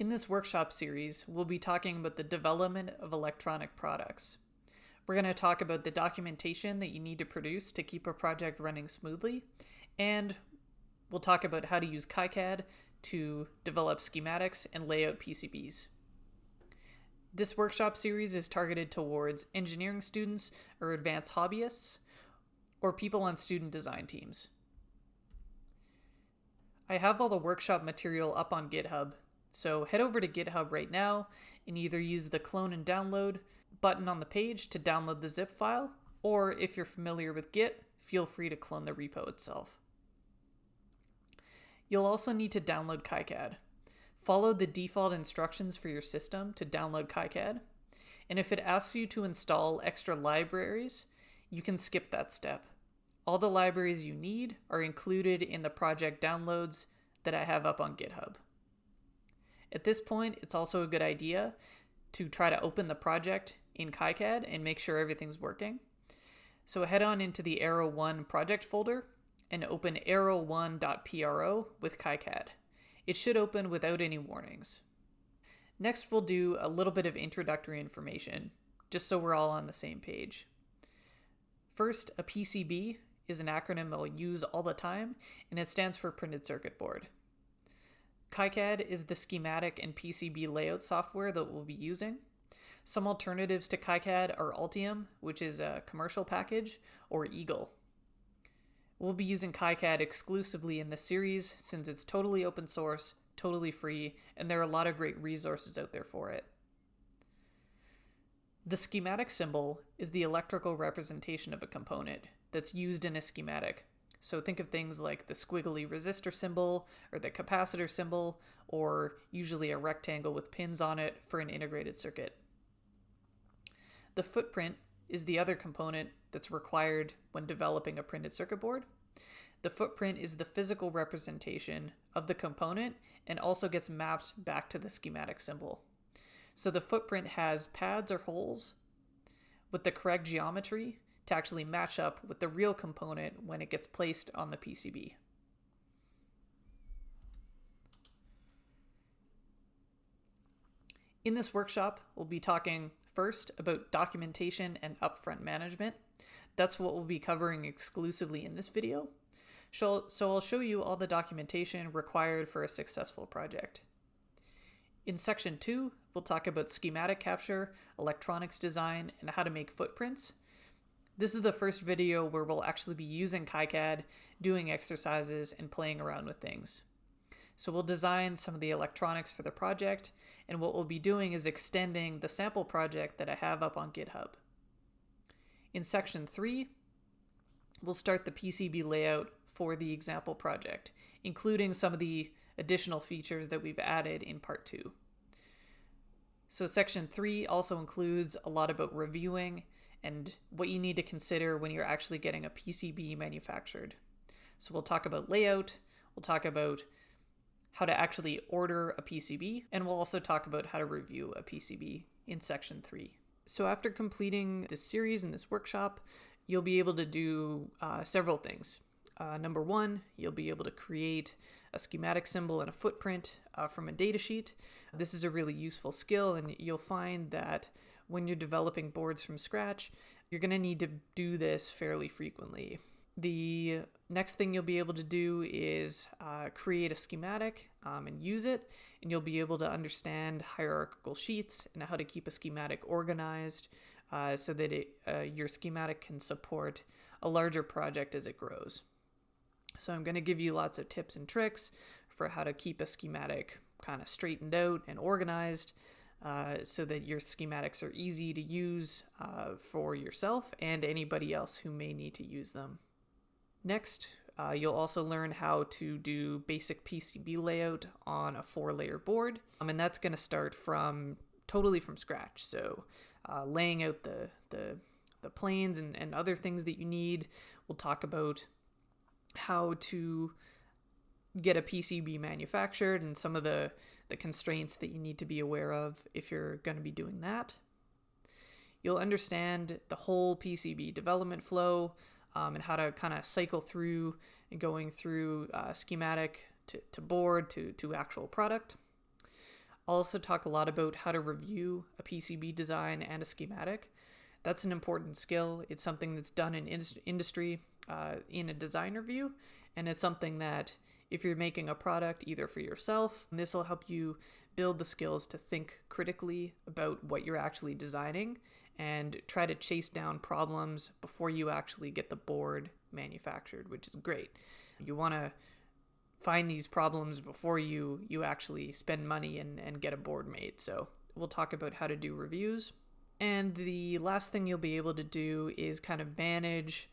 In this workshop series, we'll be talking about the development of electronic products. We're going to talk about the documentation that you need to produce to keep a project running smoothly, and we'll talk about how to use KiCAD to develop schematics and lay out PCBs. This workshop series is targeted towards engineering students or advanced hobbyists, or people on student design teams. I have all the workshop material up on GitHub, so head over to GitHub right now and either use the clone and download button on the page to download the zip file, or if you're familiar with Git, feel free to clone the repo itself. You'll also need to download KiCAD. Follow the default instructions for your system to download KiCAD, and if it asks you to install extra libraries, you can skip that step. All the libraries you need are included in the project downloads that I have up on GitHub. At this point, it's also a good idea to try to open the project in KiCAD and make sure everything's working. So head on into the Arrow1 project folder and open arrow1.pro with KiCAD. It should open without any warnings. Next, we'll do a little bit of introductory information, just so we're all on the same page. First, a PCB is an acronym I'll use all the time, and it stands for printed circuit board. KiCAD is the schematic and PCB layout software that we'll be using. Some alternatives to KiCAD are Altium, which is a commercial package, or Eagle. We'll be using KiCAD exclusively in this series since it's totally open source, totally free, and there are a lot of great resources out there for it. The schematic symbol is the electrical representation of a component that's used in a schematic. So think of things like the squiggly resistor symbol or the capacitor symbol, or usually a rectangle with pins on it for an integrated circuit. The footprint is the other component that's required when developing a printed circuit board. The footprint is the physical representation of the component and also gets mapped back to the schematic symbol. So the footprint has pads or holes with the correct geometry to actually match up with the real component when it gets placed on the PCB. In this workshop, we'll be talking first about documentation and upfront management. That's what we'll be covering exclusively in this video. So I'll show you all the documentation required for a successful project. In section 2, we'll talk about schematic capture, electronics design, and how to make footprints. This is the first video where we'll actually be using KiCAD, doing exercises, and playing around with things. So we'll design some of the electronics for the project, and what we'll be doing is extending the sample project that I have up on GitHub. In section 3, we'll start the PCB layout for the example project, including some of the additional features that we've added in part 2. So section 3 also includes a lot about reviewing and what you need to consider when you're actually getting a PCB manufactured. So we'll talk about layout, we'll talk about how to actually order a PCB, and we'll also talk about how to review a PCB in section 3. So after completing this series and this workshop, you'll be able to do several things. Number 1, you'll be able to create a schematic symbol and a footprint from a datasheet. This is a really useful skill, and you'll find that when you're developing boards from scratch, you're going to need to do this fairly frequently. The next thing you'll be able to do is create a schematic and use it, and you'll be able to understand hierarchical sheets and how to keep a schematic organized so that your schematic can support a larger project as it grows. So I'm going to give you lots of tips and tricks for how to keep a schematic kind of straightened out and organized so that your schematics are easy to use for yourself and anybody else who may need to use them. Next, you'll also learn how to do basic PCB layout on a 4-layer board, and that's going to start totally from scratch. So laying out the planes and other things that you need. We'll talk about how to get a PCB manufactured and some of the constraints that you need to be aware of if you're going to be doing that. You'll understand the whole PCB development flow and how to kind of cycle through and going through schematic to board to actual product. I'll also talk a lot about how to review a PCB design and a schematic. That's an important skill. It's something that's done in industry in a design review, and it's something that if you're making a product either for yourself, this will help you build the skills to think critically about what you're actually designing and try to chase down problems before you actually get the board manufactured, which is great. You want to find these problems before you actually spend money and get a board made. So we'll talk about how to do reviews. And the last thing you'll be able to do is kind of manage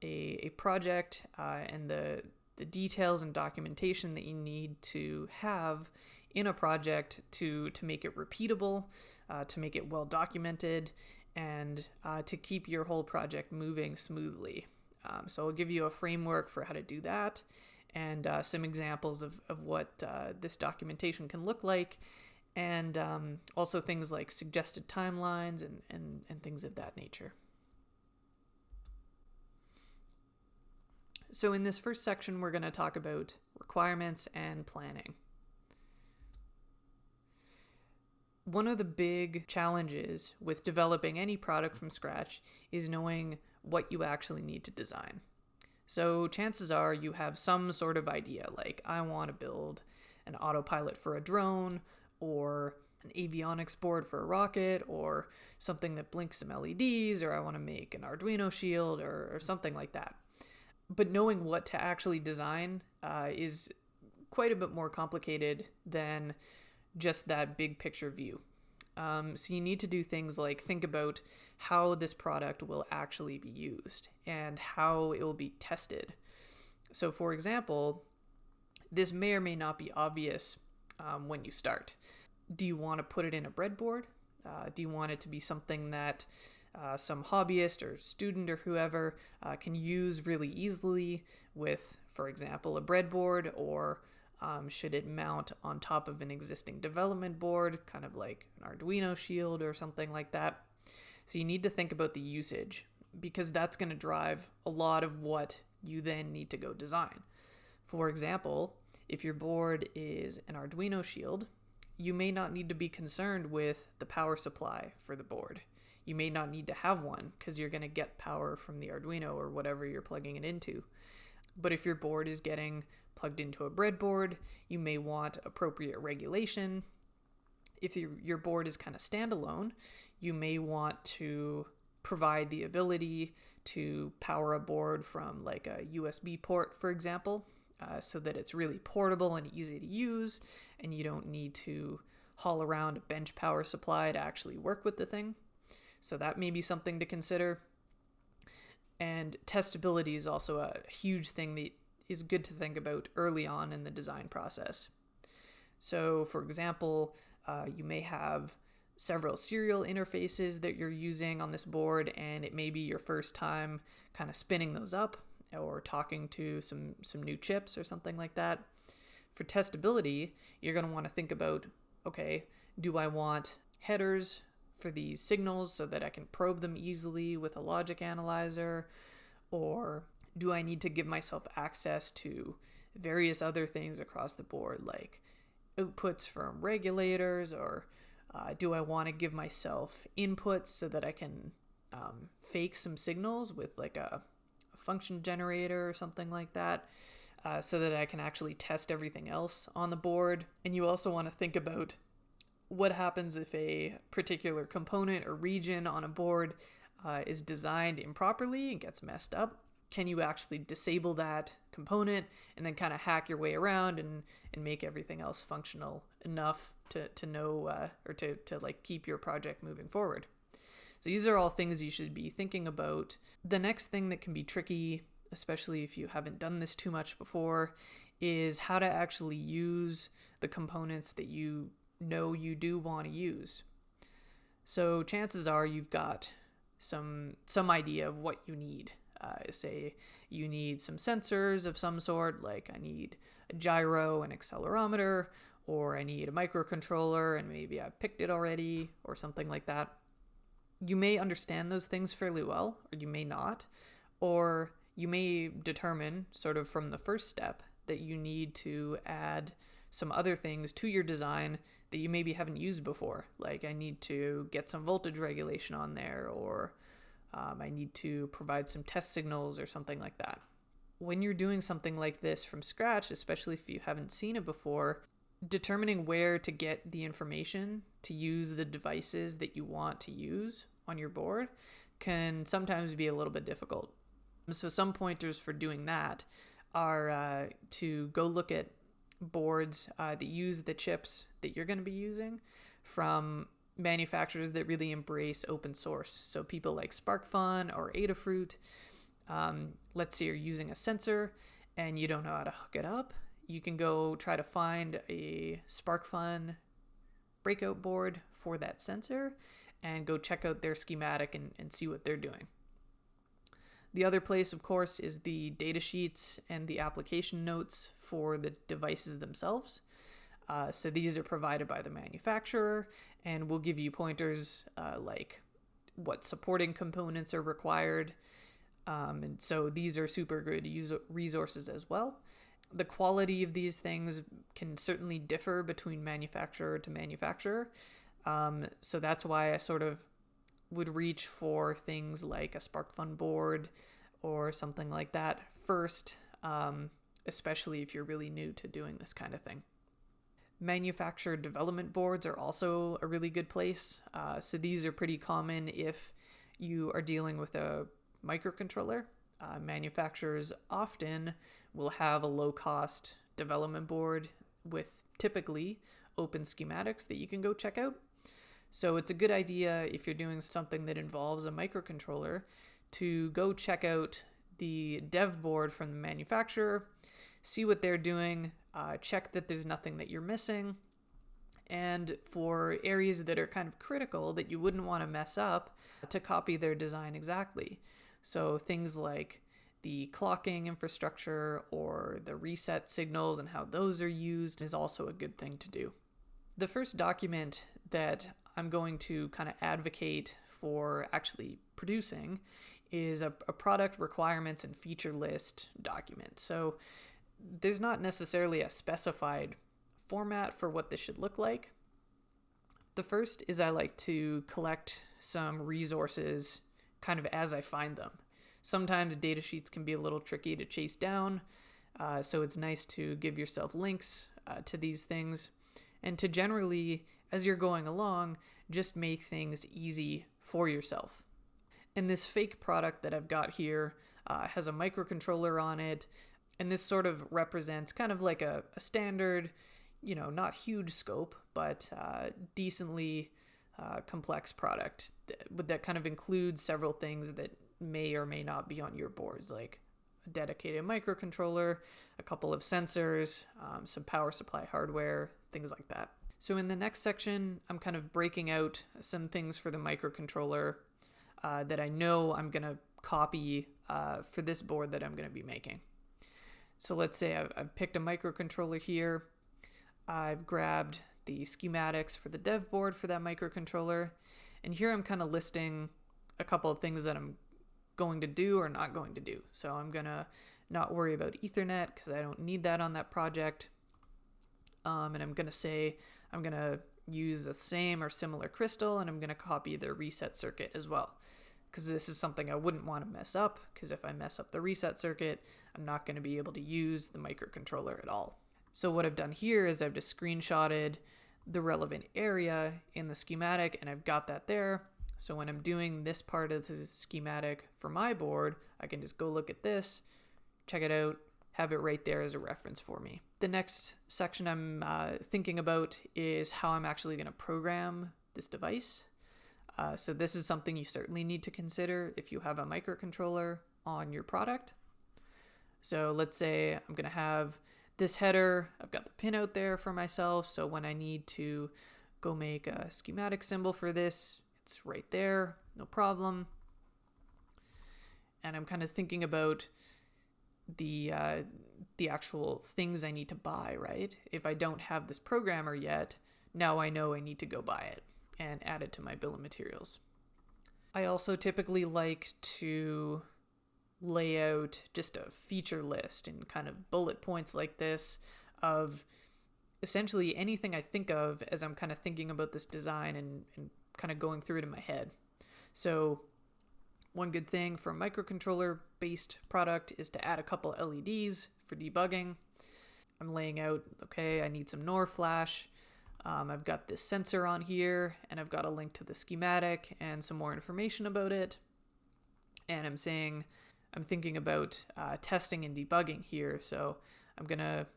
a project and the details and documentation that you need to have in a project to make it repeatable, to make it well documented, and to keep your whole project moving smoothly. So I'll give you a framework for how to do that and some examples of what this documentation can look like, and also things like suggested timelines and things of that nature. So in this first section, we're going to talk about requirements and planning. One of the big challenges with developing any product from scratch is knowing what you actually need to design. So chances are you have some sort of idea, like I want to build an autopilot for a drone, or an avionics board for a rocket, or something that blinks some LEDs, or I want to make an Arduino shield or something like that. But knowing what to actually design is quite a bit more complicated than just that big picture view. So you need to do things like think about how this product will actually be used and how it will be tested. So for example, this may or may not be obvious when you start. Do you want to put it in a breadboard? Do you want it to be something that some hobbyist or student or whoever can use really easily with, for example, a breadboard, or should it mount on top of an existing development board, kind of like an Arduino shield or something like that? So you need to think about the usage, because that's going to drive a lot of what you then need to go design. For example, if your board is an Arduino shield, you may not need to be concerned with the power supply for the board. You may not need to have one because you're going to get power from the Arduino or whatever you're plugging it into. But if your board is getting plugged into a breadboard, you may want appropriate regulation. If your board is kind of standalone, you may want to provide the ability to power a board from like a USB port, for example, so that it's really portable and easy to use, and you don't need to haul around a bench power supply to actually work with the thing. So that may be something to consider. And testability is also a huge thing that is good to think about early on in the design process. So for example, you may have several serial interfaces that you're using on this board, and it may be your first time kind of spinning those up or talking to some new chips or something like that. For testability, you're going to want to think about, okay, do I want headers for these signals so that I can probe them easily with a logic analyzer, or do I need to give myself access to various other things across the board, like outputs from regulators, or do I want to give myself inputs so that I can fake some signals with like a function generator or something like that, so that I can actually test everything else on the board. And you also want to think about what happens if a particular component or region on a board is designed improperly and gets messed up. Can you actually disable that component and then kind of hack your way around and make everything else functional enough to know or to like keep your project moving forward? So these are all things you should be thinking about. The next thing that can be tricky, especially if you haven't done this too much before, is how to actually use the components that you know you do want to use. So chances are you've got some idea of what you need. Say you need some sensors of some sort, like I need a gyro and accelerometer, or I need a microcontroller and maybe I've picked it already, or something like that. You may understand those things fairly well, or you may not, or you may determine sort of from the first step that you need to add some other things to your design that you maybe haven't used before. Like I need to get some voltage regulation on there, or I need to provide some test signals or something like that. When you're doing something like this from scratch, especially if you haven't seen it before, determining where to get the information to use the devices that you want to use on your board can sometimes be a little bit difficult. So some pointers for doing that are to go look at boards that use the chips that you're going to be using from manufacturers that really embrace open source. So people like SparkFun or Adafruit. Let's say you're using a sensor and you don't know how to hook it up. You can go try to find a SparkFun breakout board for that sensor and go check out their schematic and see what they're doing. The other place, of course, is the data sheets and the application notes for the devices themselves. So these are provided by the manufacturer and will give you pointers like what supporting components are required. And so these are super good resources as well. The quality of these things can certainly differ between manufacturer to manufacturer. So that's why I sort of would reach for things like a SparkFun board or something like that first, especially if you're really new to doing this kind of thing. Manufacturer development boards are also a really good place. So these are pretty common if you are dealing with a microcontroller. Manufacturers often will have a low-cost development board with typically open schematics that you can go check out. So it's a good idea if you're doing something that involves a microcontroller to go check out the dev board from the manufacturer, see what they're doing, check that there's nothing that you're missing, and for areas that are kind of critical that you wouldn't want to mess up, to copy their design exactly. So things like the clocking infrastructure or the reset signals and how those are used is also a good thing to do. The first document that I'm going to kind of advocate for actually producing is a product requirements and feature list document. So there's not necessarily a specified format for what this should look like. The first is I like to collect some resources kind of as I find them. Sometimes data sheets can be a little tricky to chase down, so it's nice to give yourself links to these things and to generally, as you're going along, just make things easy for yourself. And this fake product that I've got here has a microcontroller on it, and this sort of represents kind of like a standard, not huge scope, but decently complex product that kind of includes several things that may or may not be on your boards, like a dedicated microcontroller, a couple of sensors, some power supply hardware, things like that. So in the next section, I'm kind of breaking out some things for the microcontroller that I know I'm going to copy for this board that I'm going to be making. So let's say I've picked a microcontroller here. I've grabbed the schematics for the dev board for that microcontroller. And here I'm kind of listing a couple of things that I'm going to do or not going to do. So I'm going to not worry about Ethernet because I don't need that on that project. And I'm going to say I'm going to use the same or similar crystal, and I'm going to copy the reset circuit as well, because this is something I wouldn't want to mess up, because if I mess up the reset circuit, I'm not going to be able to use the microcontroller at all. So what I've done here is I've just screenshotted the relevant area in the schematic, and I've got that there. So when I'm doing this part of the schematic for my board, I can just go look at this, check it out, have it right there as a reference for me. The next section I'm thinking about is how I'm actually going to program this device. So this is something you certainly need to consider if you have a microcontroller on your product. So let's say I'm going to have this header. I've got the pin out there for myself. So when I need to go make a schematic symbol for this, it's right there, no problem. And I'm kind of thinking about the actual things I need to buy, right? If I don't have this programmer yet, now I know I need to go buy it and add it to my bill of materials. I also typically like to lay out just a feature list and kind of bullet points like this of essentially anything I think of as I'm kind of thinking about this design and kind of going through it in my head. So one good thing for a microcontroller based product is to add a couple LEDs for debugging. I'm laying out, okay, I need some NOR flash. I've got this sensor on here, and I've got a link to the schematic and some more information about it. And I'm thinking about testing and debugging here. So I'm going to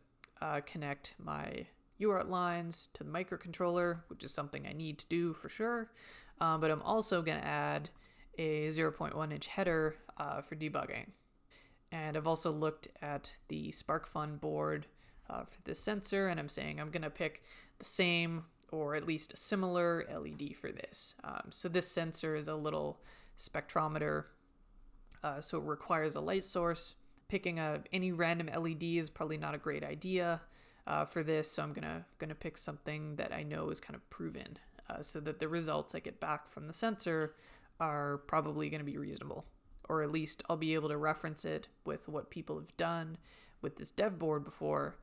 connect my UART lines to the microcontroller, which is something I need to do for sure. But I'm also going to add a 0.1 inch header for debugging. And I've also looked at the SparkFun board for this sensor, and I'm saying I'm going to pick the same or at least a similar LED for this. So this sensor is a little spectrometer, so it requires a light source. Picking any random LED is probably not a great idea for this, so I'm gonna pick something that I know is kind of proven, so that the results I get back from the sensor are probably going to be reasonable, or at least I'll be able to reference it with what people have done with this dev board before.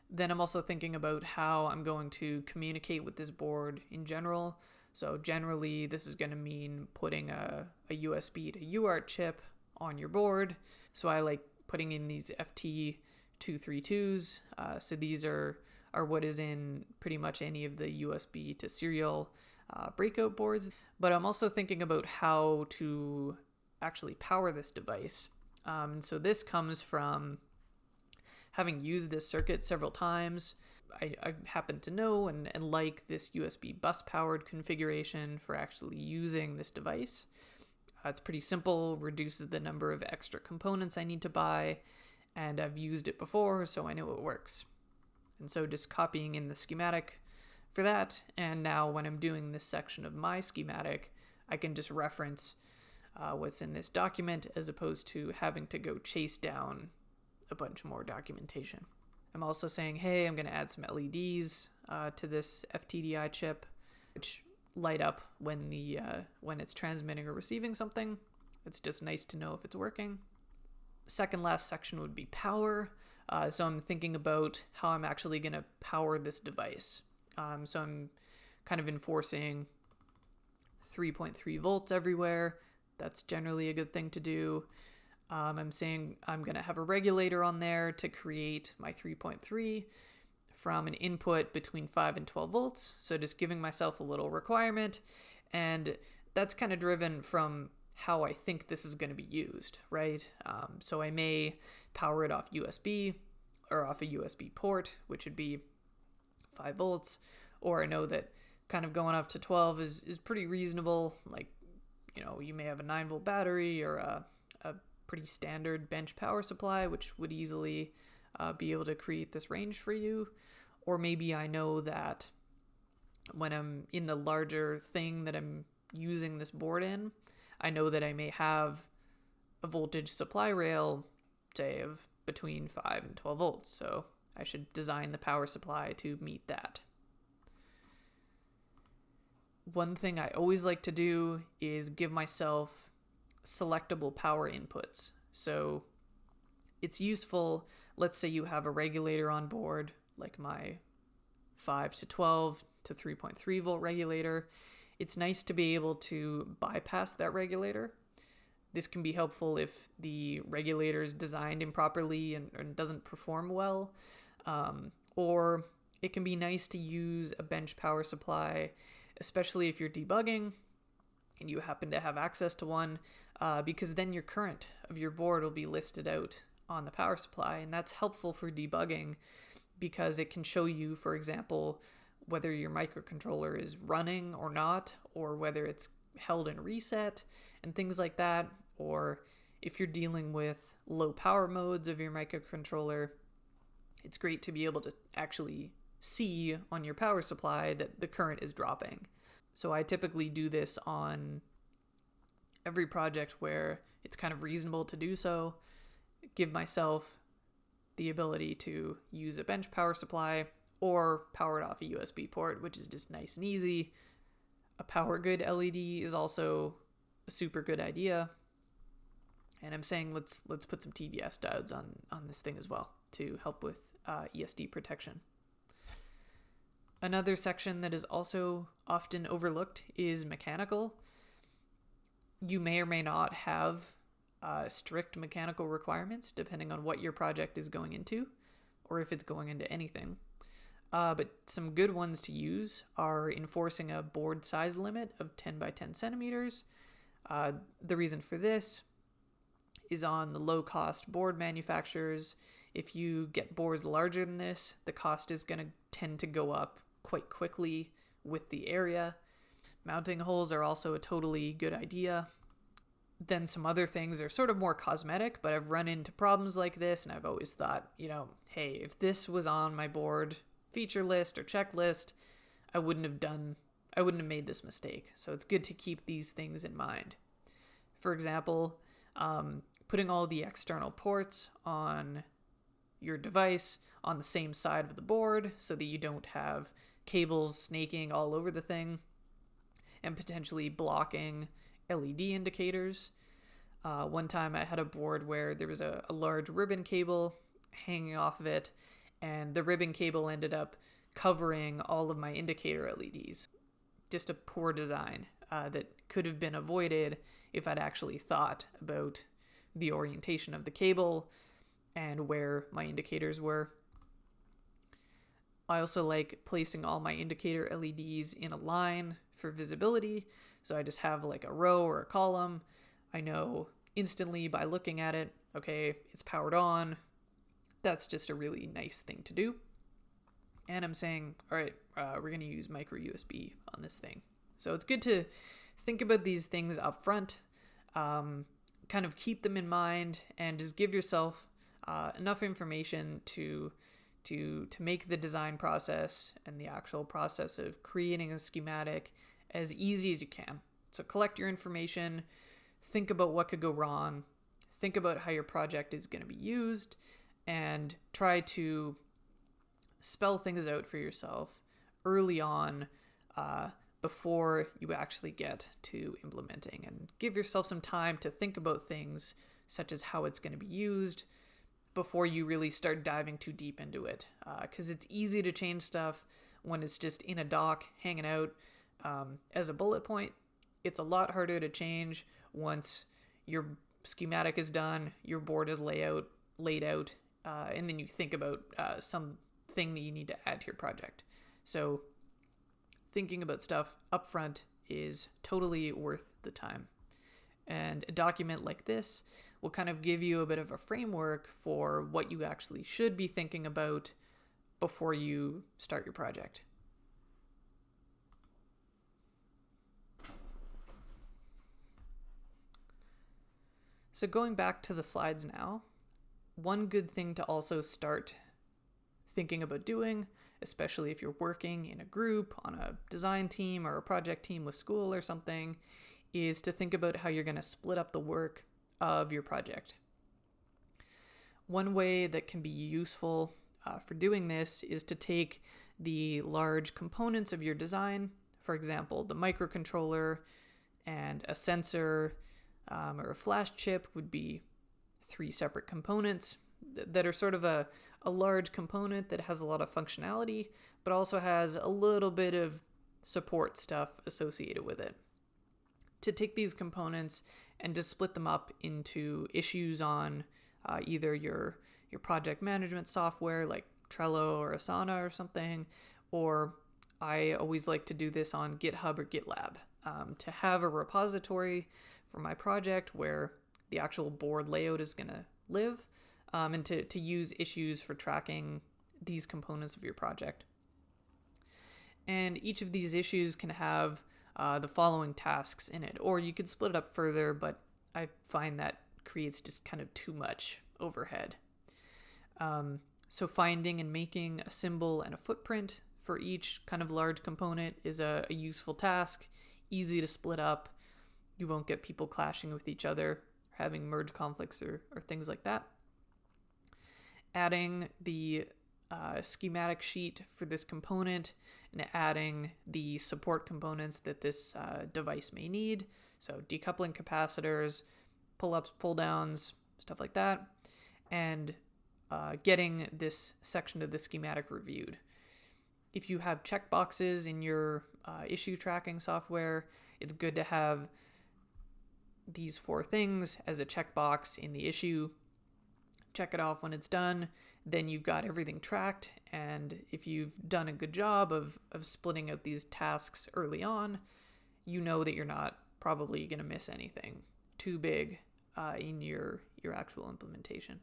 Then I'm also thinking about how I'm going to communicate with this board in general. So generally, this is going to mean putting a USB to UART chip on your board. So I like putting in these FT232s. So these are what is in pretty much any of the USB to serial breakout boards. But I'm also thinking about how to actually power this device. So this comes from having used this circuit several times. I happen to know and like this USB bus powered configuration for actually using this device. It's pretty simple, reduces the number of extra components I need to buy, and I've used it before, so I know it works. And so just copying in the schematic for that, and now when I'm doing this section of my schematic, I can just reference what's in this document as opposed to having to go chase down a bunch more documentation. I'm also saying, hey, I'm going to add some LEDs to this FTDI chip, which light up when it's transmitting or receiving something. It's just nice to know if it's working. Second last section would be power. So I'm thinking about how I'm actually going to power this device. So I'm kind of enforcing 3.3 volts everywhere. That's generally a good thing to do. I'm saying I'm going to have a regulator on there to create my 3.3 from an input between 5 and 12 volts. So just giving myself a little requirement. And that's kind of driven from how I think this is going to be used, right? So I may power it off USB or off a USB port, which would be 5 volts. Or I know that kind of going up to 12 is pretty reasonable. Like, you may have a 9-volt battery or a pretty standard bench power supply, which would easily be able to create this range for you. Or maybe I know that when I'm in the larger thing that I'm using this board in, I know that I may have a voltage supply rail, say, of between 5 and 12 volts. So I should design the power supply to meet that. One thing I always like to do is give myself selectable power inputs. So it's useful, let's say you have a regulator on board, like my 5 to 12 to 3.3 volt regulator. It's nice to be able to bypass that regulator. This can be helpful if the regulator is designed improperly and doesn't perform well. Or it can be nice to use a bench power supply, especially if you're debugging and you happen to have access to one, because then your current of your board will be listed out on the power supply, and that's helpful for debugging because it can show you, for example, whether your microcontroller is running or not, or whether it's held in reset and things like that, or if you're dealing with low power modes of your microcontroller, it's great to be able to actually see on your power supply that the current is dropping. So I typically do this on every project where it's kind of reasonable to do so. Give myself the ability to use a bench power supply or power it off a USB port, which is just nice and easy. A power good LED is also a super good idea. And I'm saying let's put some TVS diodes on this thing as well to help with ESD protection. Another section that is also often overlooked is mechanical. You may or may not have strict mechanical requirements depending on what your project is going into, or if it's going into anything. But some good ones to use are enforcing a board size limit of 10 by 10 centimeters. The reason for this is on the low-cost board manufacturers. If you get boards larger than this, the cost is going to tend to go up quite quickly with the area. Mounting holes are also a totally good idea. Then some other things are sort of more cosmetic, but I've run into problems like this, and I've always thought, hey, if this was on my board feature list or checklist, I wouldn't have made this mistake. So it's good to keep these things in mind. For example, putting all the external ports on your device on the same side of the board so that you don't have cables snaking all over the thing and potentially blocking LED indicators. One time I had a board where there was a large ribbon cable hanging off of it, and the ribbon cable ended up covering all of my indicator LEDs. Just a poor design that could have been avoided if I'd actually thought about the orientation of the cable and where my indicators were. I also like placing all my indicator LEDs in a line for visibility. So I just have like a row or a column. I know instantly by looking at it, okay, it's powered on. That's just a really nice thing to do. And I'm saying, all right, we're going to use micro USB on this thing. So it's good to think about these things up front, kind of keep them in mind, and just give yourself enough information to make the design process and the actual process of creating a schematic as easy as you can. So collect your information, think about what could go wrong, think about how your project is going to be used, and try to spell things out for yourself early on before you actually get to implementing, and give yourself some time to think about things such as how it's going to be used before you really start diving too deep into it, because it's easy to change stuff when it's just in a doc hanging out as a bullet point. It's a lot harder to change once your schematic is done, your board is laid out, and then you think about something that you need to add to your project. So thinking about stuff up front is totally worth the time. And a document like this will kind of give you a bit of a framework for what you actually should be thinking about before you start your project. So going back to the slides now, one good thing to also start thinking about doing, especially if you're working in a group, on a design team or a project team with school or something, is to think about how you're going to split up the work of your project. One way that can be useful for doing this is to take the large components of your design, for example, the microcontroller and a sensor or a flash chip would be 3 separate components that are sort of a large component that has a lot of functionality, but also has a little bit of support stuff associated with it. To take these components and to split them up into issues on either your project management software like Trello or Asana or something, or I always like to do this on GitHub or GitLab, to have a repository for my project where the actual board layout is going to live, and to use issues for tracking these components of your project. And each of these issues can have the following tasks in it, or you could split it up further, but I find that creates just kind of too much overhead. So finding and making a symbol and a footprint for each kind of large component is a useful task, easy to split up. You won't get people clashing with each other, having merge conflicts or things like that. Adding the schematic sheet for this component and adding the support components that this device may need. So decoupling capacitors, pull-ups, pull-downs, stuff like that. And getting this section of the schematic reviewed. If you have checkboxes in your issue tracking software, it's good to have these 4 things as a checkbox in the issue. Check it off when it's done. Then you've got everything tracked. And if you've done a good job of splitting out these tasks early on, you know that you're not probably going to miss anything too big in your actual implementation.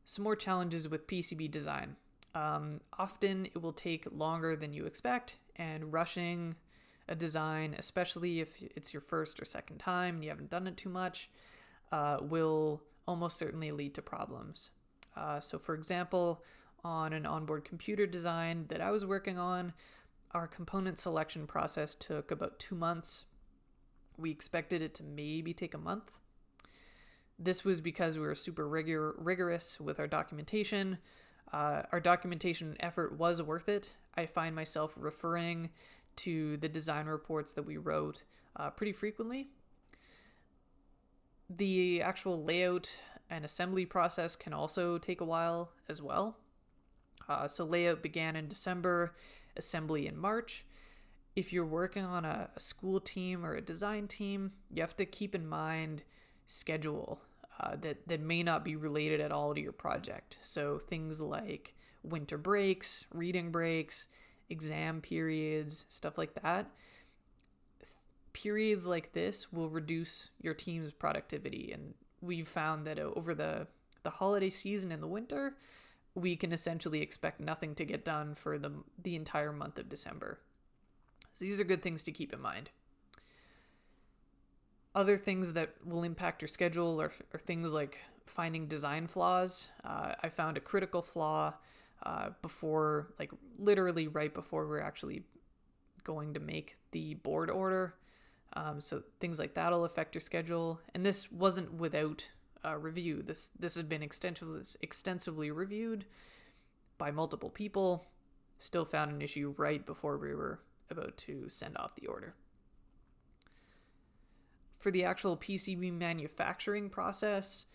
Some more challenges with PCB design. Often it will take longer than you expect, and rushing a design, especially if it's your first or second time and you haven't done it too much, will almost certainly lead to problems. So for example, on an onboard computer design that I was working on, our component selection process took about 2 months. We expected it to maybe take a month. This was because we were super rigorous with our documentation. Our documentation effort was worth it. I find myself referring to the design reports that we wrote pretty frequently. The actual layout and assembly process can also take a while as well. So layout began in December, assembly in March. If you're working on a school team or a design team, you have to keep in mind schedule that may not be related at all to your project. So things like winter breaks, reading breaks, exam periods, stuff like that. Periods like this will reduce your team's productivity. And we've found that over the holiday season in the winter, we can essentially expect nothing to get done for the entire month of December. So these are good things to keep in mind. Other things that will impact your schedule are things like finding design flaws. I found a critical flaw before, like literally right before we're actually going to make the board order. So things like that will affect your schedule. And this wasn't without review. This has been extensively reviewed by multiple people. Still found an issue right before we were about to send off the order. For the actual PCB manufacturing process,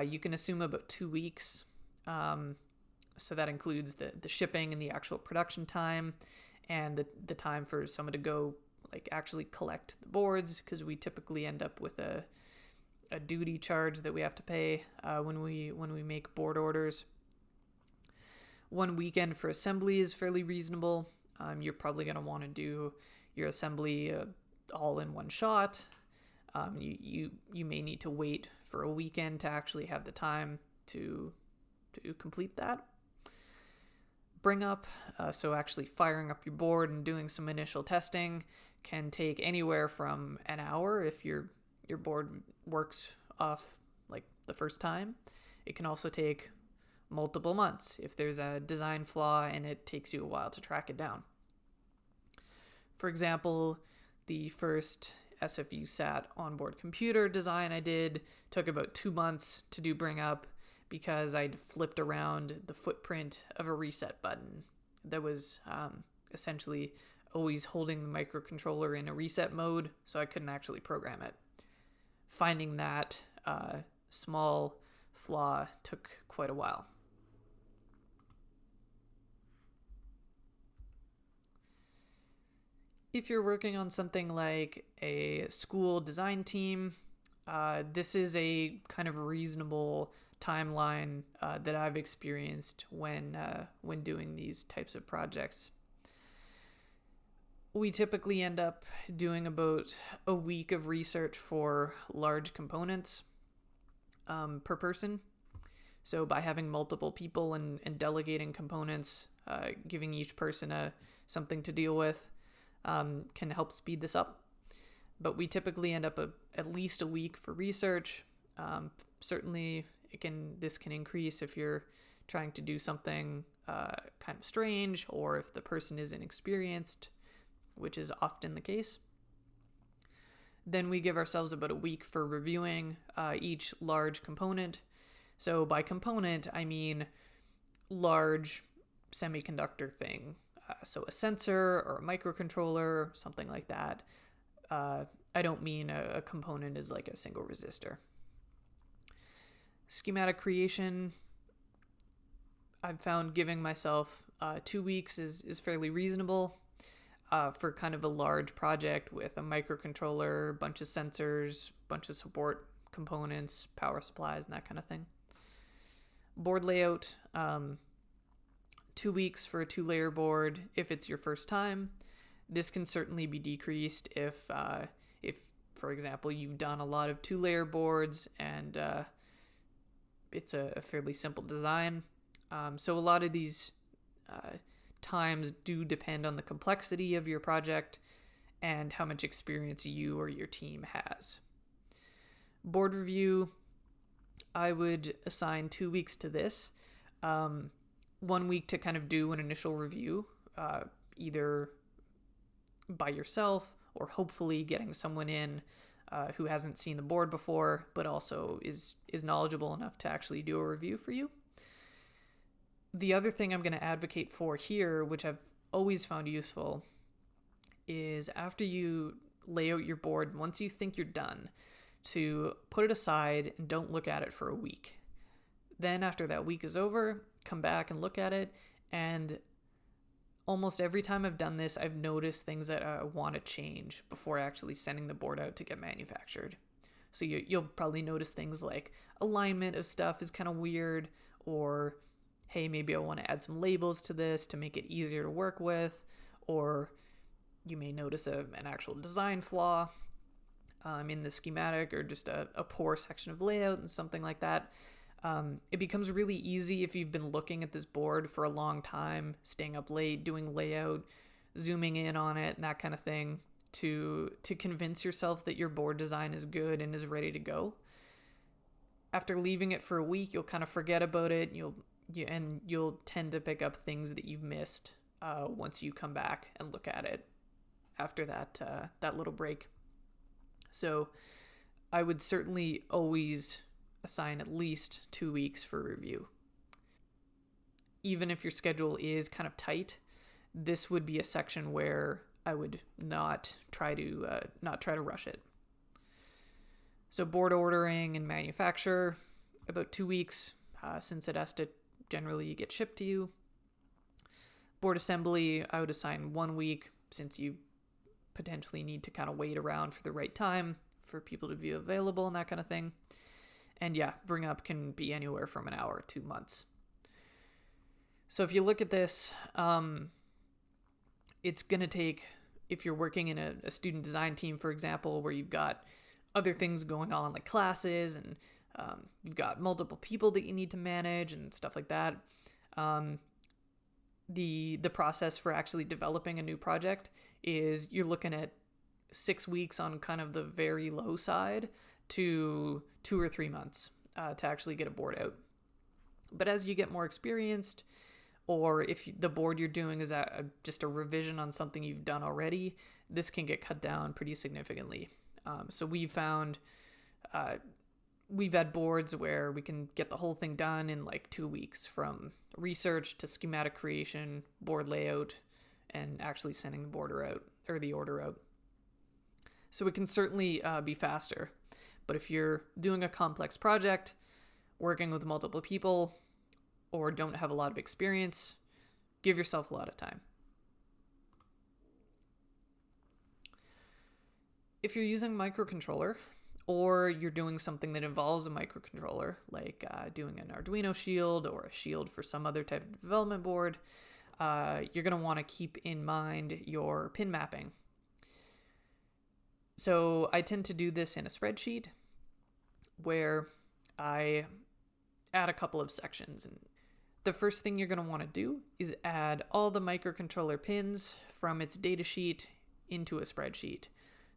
you can assume about 2 weeks. So that includes the shipping and the actual production time, and the time for someone to go like actually collect the boards, because we typically end up with a duty charge that we have to pay when we make board orders. 1 weekend for assembly is fairly reasonable. You're probably going to want to do your assembly all in one shot. You may need to wait for a weekend to actually have the time to complete that. Bring up, so actually firing up your board and doing some initial testing can take anywhere from an hour if your board works off like the first time. It can also take multiple months if there's a design flaw and it takes you a while to track it down. For example, the first SFU SAT onboard computer design I did took about 2 months to do bring up because I'd flipped around the footprint of a reset button that was essentially always holding the microcontroller in a reset mode, so I couldn't actually program it. Finding that small flaw took quite a while. If you're working on something like a school design team, this is a kind of reasonable timeline that I've experienced when doing these types of projects. We typically end up doing about a week of research for large components per person. So by having multiple people and delegating components, giving each person something to deal with, can help speed this up. But we typically end up at least a week for research. Certainly, this can increase if you're trying to do something kind of strange, or if the person is inexperienced, which is often the case. Then we give ourselves about a week for reviewing each large component. So by component, I mean large semiconductor thing. So a sensor or a microcontroller, something like that. I don't mean a component is like a single resistor. Schematic creation. I've found giving myself 2 weeks is fairly reasonable for kind of a large project with a microcontroller, bunch of sensors, bunch of support components, power supplies, and that kind of thing. Board layout, 2 weeks for a 2-layer board if it's your first time. This can certainly be decreased if for example, you've done a lot of 2-layer boards and it's a fairly simple design. So a lot of these times do depend on the complexity of your project and how much experience you or your team has. Board review, I would assign 2 weeks to this. 1 week to kind of do an initial review, either by yourself or hopefully getting someone in who hasn't seen the board before, but also is knowledgeable enough to actually do a review for you. The other thing I'm going to advocate for here, which I've always found useful, is after you lay out your board, once you think you're done, to put it aside and don't look at it for a week. Then after that week is over, come back and look at it, and almost every time I've done this, I've noticed things that I want to change before actually sending the board out to get manufactured. So you'll probably notice things like alignment of stuff is kind of weird, or hey, maybe I want to add some labels to this to make it easier to work with, or you may notice an actual design flaw in the schematic, or just a poor section of layout and something like that. It becomes really easy if you've been looking at this board for a long time, staying up late, doing layout, zooming in on it, and that kind of thing, to convince yourself that your board design is good and is ready to go. After leaving it for a week, you'll kind of forget about it, and you'll tend to pick up things that you've missed once you come back and look at it after that little break. So I would certainly always assign at least 2 weeks for review. Even if your schedule is kind of tight, this would be a section where I would not try to rush it. So board ordering and manufacture, about 2 weeks, since it has to generally get shipped to you. Board assembly, I would assign 1 week, since you potentially need to kind of wait around for the right time for people to be available and that kind of thing. And yeah, bring up can be anywhere from an hour to months. So if you look at this, it's going to take, if you're working in a student design team, for example, where you've got other things going on like classes and you've got multiple people that you need to manage and stuff like that. The process for actually developing a new project is you're looking at 6 weeks on kind of the very low side to 2 or 3 months to actually get a board out. But as you get more experienced, or if the board you're doing is just a revision on something you've done already, this can get cut down pretty significantly. So we've found we've had boards where we can get the whole thing done in like 2 weeks, from research to schematic creation, board layout, and actually sending the order out. So it can certainly be faster. But if you're doing a complex project, working with multiple people, or don't have a lot of experience, give yourself a lot of time. If you're using a microcontroller, or you're doing something that involves a microcontroller, like doing an Arduino shield or a shield for some other type of development board, you're going to want to keep in mind your pin mapping. So I tend to do this in a spreadsheet where I add a couple of sections. And the first thing you're going to want to do is add all the microcontroller pins from its datasheet into a spreadsheet.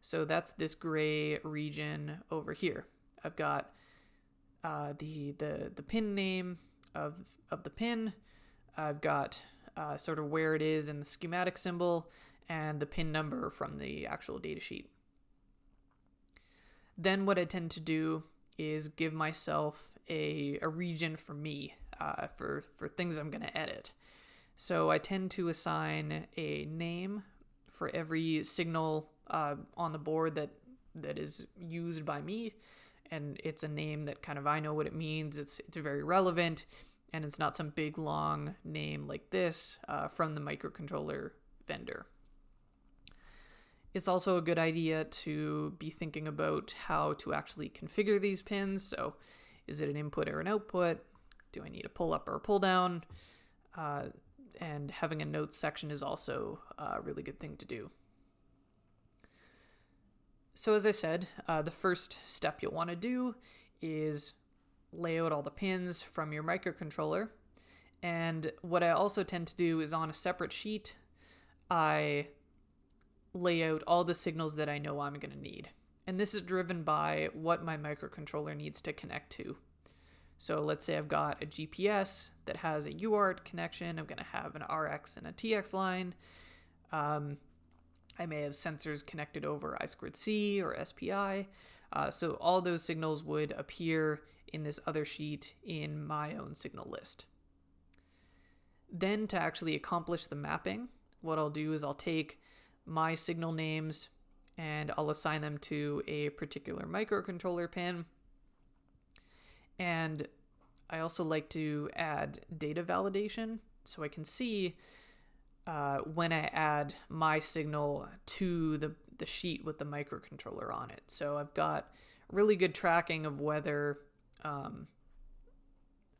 So that's this gray region over here. I've got the pin name of the pin. I've got sort of where it is in the schematic symbol, and the pin number from the actual datasheet. Then what I tend to do is give myself a region for me, for things I'm going to edit. So I tend to assign a name for every signal on the board that is used by me, and it's a name that kind of I know what it means. It's very relevant. and it's not some big long name like this from the microcontroller vendor. It's also a good idea to be thinking about how to actually configure these pins. So is it an input or an output? Do I need a pull up or a pull down? And having a notes section is also a really good thing to do. So as I said, the first step you'll want to do is lay out all the pins from your microcontroller. And what I also tend to do is on a separate sheet, I lay out all the signals that I know I'm going to need. And this is driven by what my microcontroller needs to connect to. So let's say I've got a GPS that has a UART connection. I'm going to have an RX and a TX line. I may have sensors connected over I2C or SPI. So all those signals would appear in this other sheet in my own signal list. Then to actually accomplish the mapping, what I'll do is I'll take my signal names and I'll assign them to a particular microcontroller pin. And I also like to add data validation so I can see when I add my signal to the sheet with the microcontroller on it. So I've got really good tracking of whether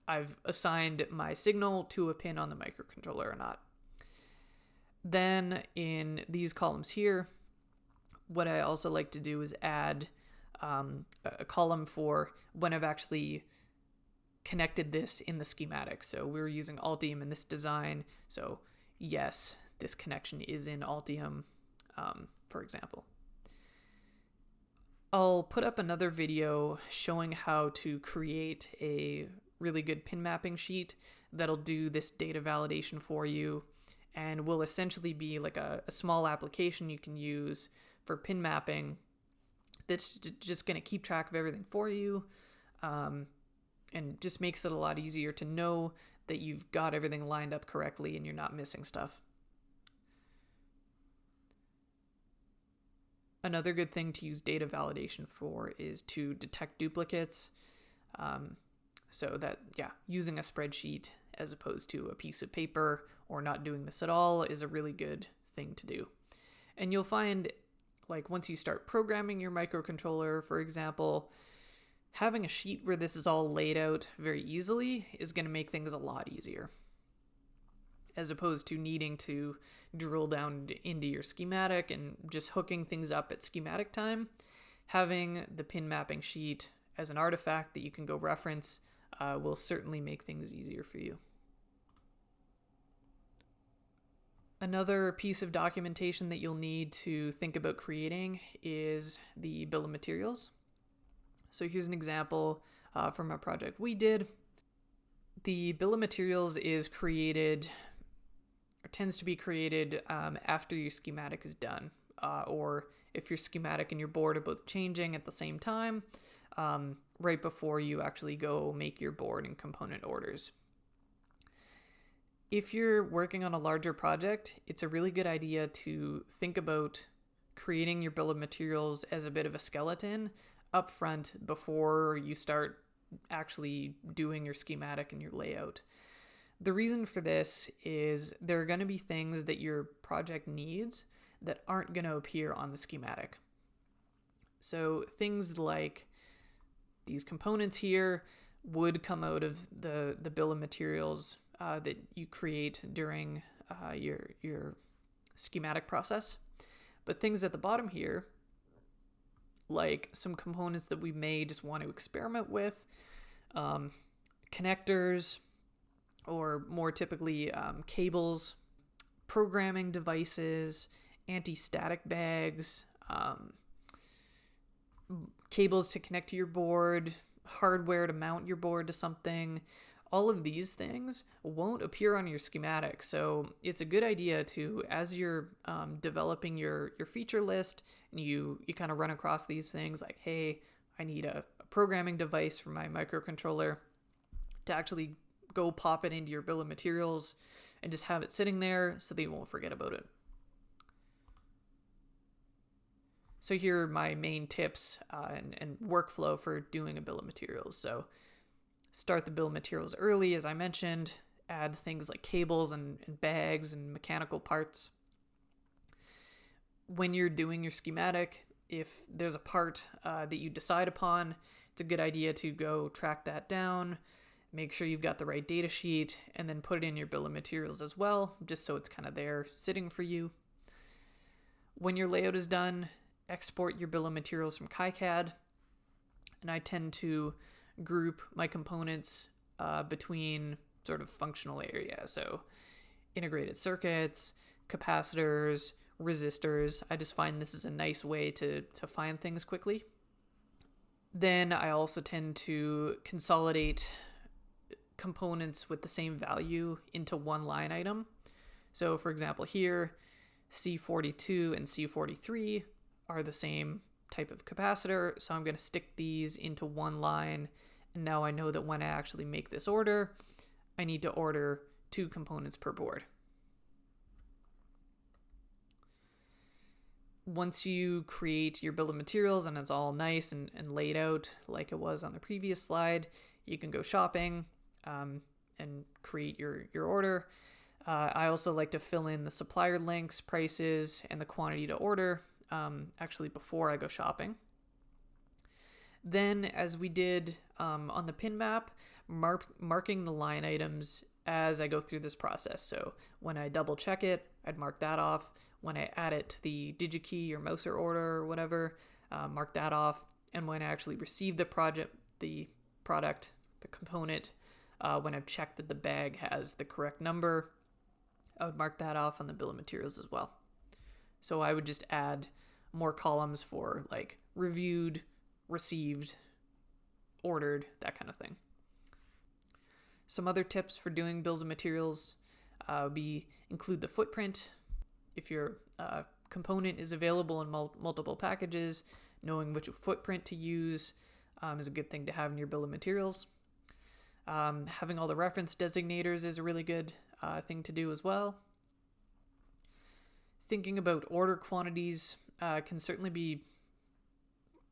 I've assigned my signal to a pin on the microcontroller or not. Then in these columns here, what I also like to do is add a column for when I've actually connected this in the schematic. So we're using Altium in this design. So yes, this connection is in Altium, for example. I'll put up another video showing how to create a really good pin mapping sheet that'll do this data validation for you and will essentially be like a small application you can use for pin mapping that's just going to keep track of everything for you, and just makes it a lot easier to know that you've got everything lined up correctly and you're not missing stuff. Another good thing to use data validation for is to detect duplicates. So that, using a spreadsheet as opposed to a piece of paper or not doing this at all is a really good thing to do. And you'll find, like, once you start programming your microcontroller, for example, having a sheet where this is all laid out very easily is going to make things a lot easier, as opposed to needing to drill down into your schematic and just hooking things up at schematic time. Having the pin mapping sheet as an artifact that you can go reference will certainly make things easier for you. Another piece of documentation that you'll need to think about creating is the bill of materials. So here's an example from a project we did. The bill of materials is created, or tends to be created after your schematic is done, or if your schematic and your board are both changing at the same time, right before you actually go make your board and component orders. If you're working on a larger project, it's a really good idea to think about creating your bill of materials as a bit of a skeleton up front before you start actually doing your schematic and your layout. The reason for this is there are going to be things that your project needs that aren't going to appear on the schematic. So things like these components here would come out of the bill of materials that you create during your schematic process. But things at the bottom here, like some components that we may just want to experiment with, connectors, or more typically cables, programming devices, anti-static bags, cables to connect to your board, hardware to mount your board to something. All of these things won't appear on your schematic. So it's a good idea to, as you're developing your feature list, and you kind of run across these things like, hey, I need a programming device for my microcontroller, to actually go pop it into your bill of materials and just have it sitting there so that you won't forget about it. So here are my main tips and workflow for doing a bill of materials. So Start the bill of materials early, as I mentioned. Add things like cables and bags and mechanical parts. When you're doing your schematic, if there's a part that you decide upon, it's a good idea to go track that down, make sure you've got the right data sheet, and then put it in your bill of materials as well, just so it's kind of there sitting for you. When your layout is done, export your bill of materials from KiCAD, and I tend to group my components between sort of functional areas. So integrated circuits, capacitors, resistors. I just find this is a nice way to find things quickly. Then I also tend to consolidate components with the same value into one line item. So for example, here, C42 and C43 are the same type of capacitor, so I'm going to stick these into one line, and now I know that when I actually make this order, I need to order 2 components per board. Once you create your bill of materials and it's all nice and laid out like it was on the previous slide, you can go shopping and create your order. I also like to fill in the supplier links, prices, and the quantity to order actually before I go shopping. Then, as we did on the pin map, marking the line items as I go through this process. So when I double check it, I'd mark that off. When I add it to the DigiKey or Mouser order or whatever, mark that off. And when I actually receive the product, the component, when I've checked that the bag has the correct number, I would mark that off on the bill of materials as well. So I would just add more columns for like reviewed, received, ordered, that kind of thing. Some other tips for doing bills of materials would be include the footprint. If your component is available in multiple packages, knowing which footprint to use is a good thing to have in your bill of materials. Having all the reference designators is a really good thing to do as well. Thinking about order quantities can certainly be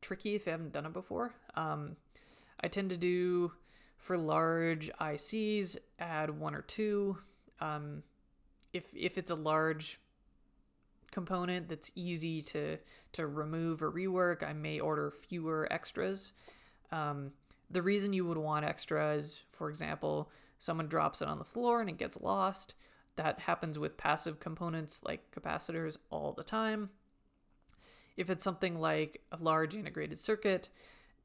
tricky if you haven't done it before. I tend to do, for large ICs, add 1 or 2. If it's a large component that's easy to remove or rework, I may order fewer extras. The reason you would want extra is, for example, someone drops it on the floor and it gets lost. That happens with passive components like capacitors all the time. If it's something like a large integrated circuit,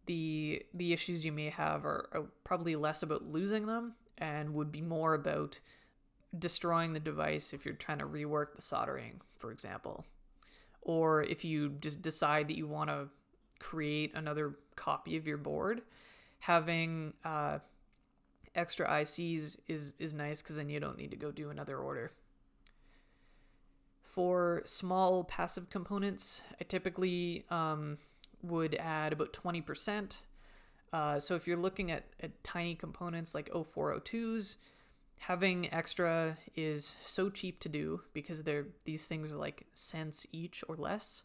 the issues you may have are probably less about losing them and would be more about destroying the device if you're trying to rework the soldering, for example. Or if you just decide that you want to create another copy of your board, having extra ICs is nice because then you don't need to go do another order. For small passive components, I typically would add about 20%. So if you're looking at tiny components like 0402s, having extra is so cheap to do because these things are like cents each or less.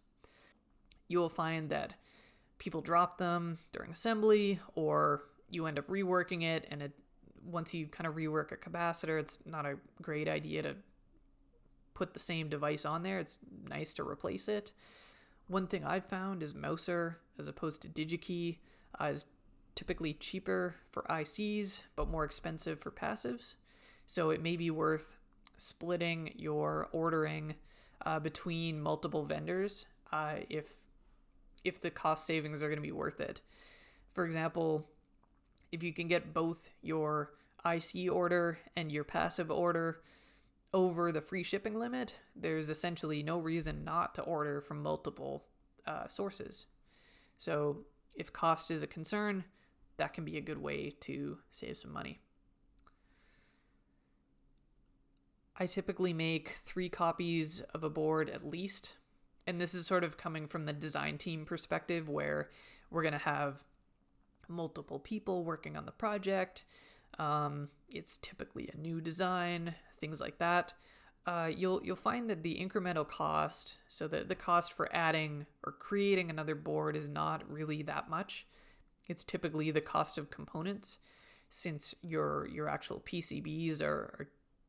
You will find that people drop them during assembly, or you end up reworking it, and once you kind of rework a capacitor, it's not a great idea to put the same device on there. It's nice to replace it. One thing I've found is Mouser, as opposed to DigiKey, is typically cheaper for ICs, but more expensive for passives. So it may be worth splitting your ordering between multiple vendors if the cost savings are going to be worth it. For example, if you can get both your IC order and your passive order over the free shipping limit, there's essentially no reason not to order from multiple sources. So if cost is a concern, that can be a good way to save some money. I typically make 3 copies of a board at least, and this is sort of coming from the design team perspective, where we're going to have multiple people working on the project. It's typically a new design, things like that. You'll find that the incremental cost, so the cost for adding or creating another board, is not really that much. It's typically the cost of components. since your actual PCBs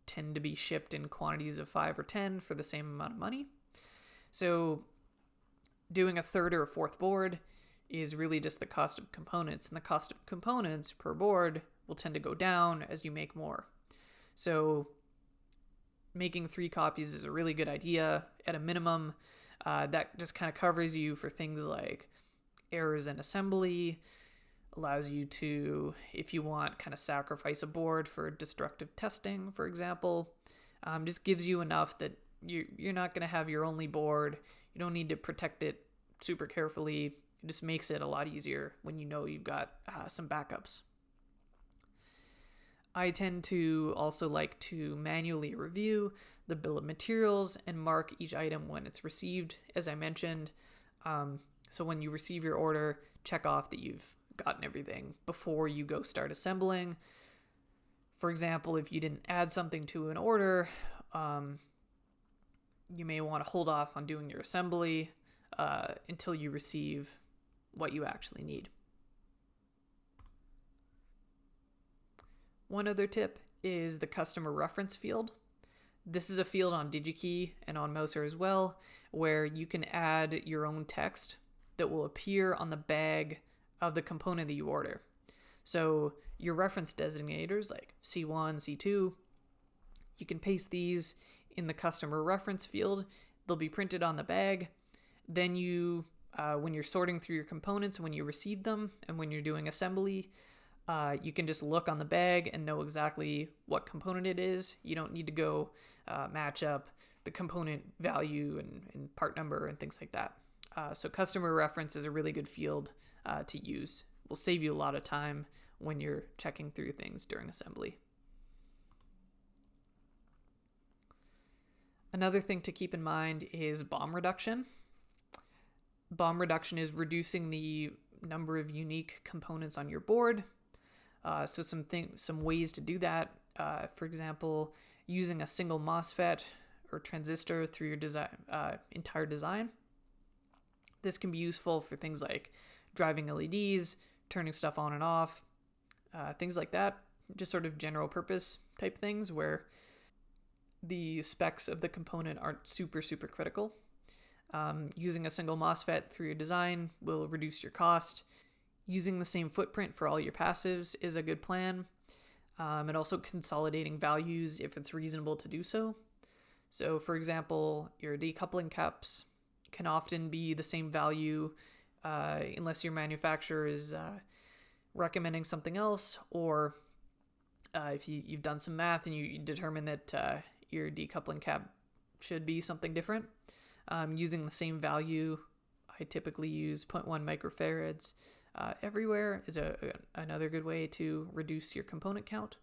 tend to be shipped in quantities of 5 or 10 for the same amount of money. So doing a third or a fourth board is really just the cost of components, and the cost of components per board will tend to go down as you make more. So making 3 copies is a really good idea at a minimum. That just kind of covers you for things like errors in assembly, allows you to, if you want, kind of sacrifice a board for destructive testing, for example. Just gives you enough that you're not going to have your only board. You don't need to protect it super carefully. It just makes it a lot easier when you know you've got some backups. I tend to also like to manually review the bill of materials and mark each item when it's received, as I mentioned. So when you receive your order, check off that you've gotten everything before you go start assembling. For example, if you didn't add something to an order, you may want to hold off on doing your assembly until you receive what you actually need. One other tip is the customer reference field. This is a field on DigiKey and on Mouser as well, where you can add your own text that will appear on the bag of the component that you order. So your reference designators like C1, C2, you can paste these in the customer reference field. They'll be printed on the bag. Then you, when you're sorting through your components, when you receive them, and when you're doing assembly, you can just look on the bag and know exactly what component it is. You don't need to go match up the component value and part number and things like that. So customer reference is a really good field to use. Will save you a lot of time when you're checking through things during assembly. Another thing to keep in mind is BOM reduction. BOM reduction is reducing the number of unique components on your board. So some ways to do that. For example, using a single MOSFET or transistor through your entire design. This can be useful for things like driving LEDs, turning stuff on and off, things like that. Just sort of general purpose type things where the specs of the component aren't super critical. Using a single MOSFET through your design will reduce your cost. Using the same footprint for all your passives is a good plan. And also consolidating values if it's reasonable to do so. So for example, your decoupling caps can often be the same value unless your manufacturer is recommending something else, or if you've done some math and you determine that your decoupling cap should be something different. Using the same value, I typically use 0.1 microfarads everywhere is another good way to reduce your component count.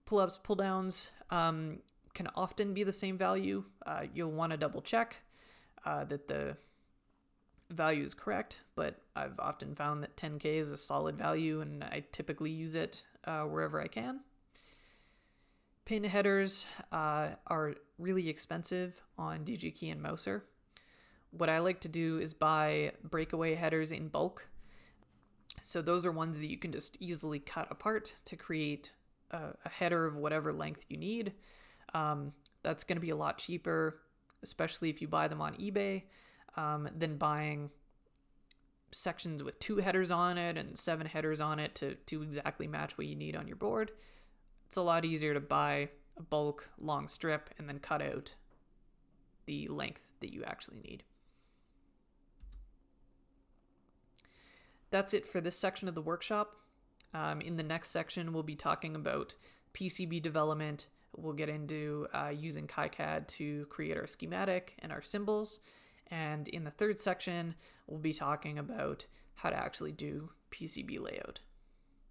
Pull-ups, pull-downs can often be the same value. You'll want to double check that the value is correct, but I've often found that 10K is a solid value, and I typically use it wherever I can. Pin headers are really expensive on DigiKey and Mouser. What I like to do is buy breakaway headers in bulk. So those are ones that you can just easily cut apart to create a header of whatever length you need. That's going to be a lot cheaper, especially if you buy them on eBay, than buying sections with 2 headers on it and 7 headers on it to exactly match what you need on your board. It's a lot easier to buy a bulk long strip and then cut out the length that you actually need. That's it for this section of the workshop. In the next section, we'll be talking about PCB development. We'll get into using KiCAD to create our schematic and our symbols. And in the third section, we'll be talking about how to actually do PCB layout.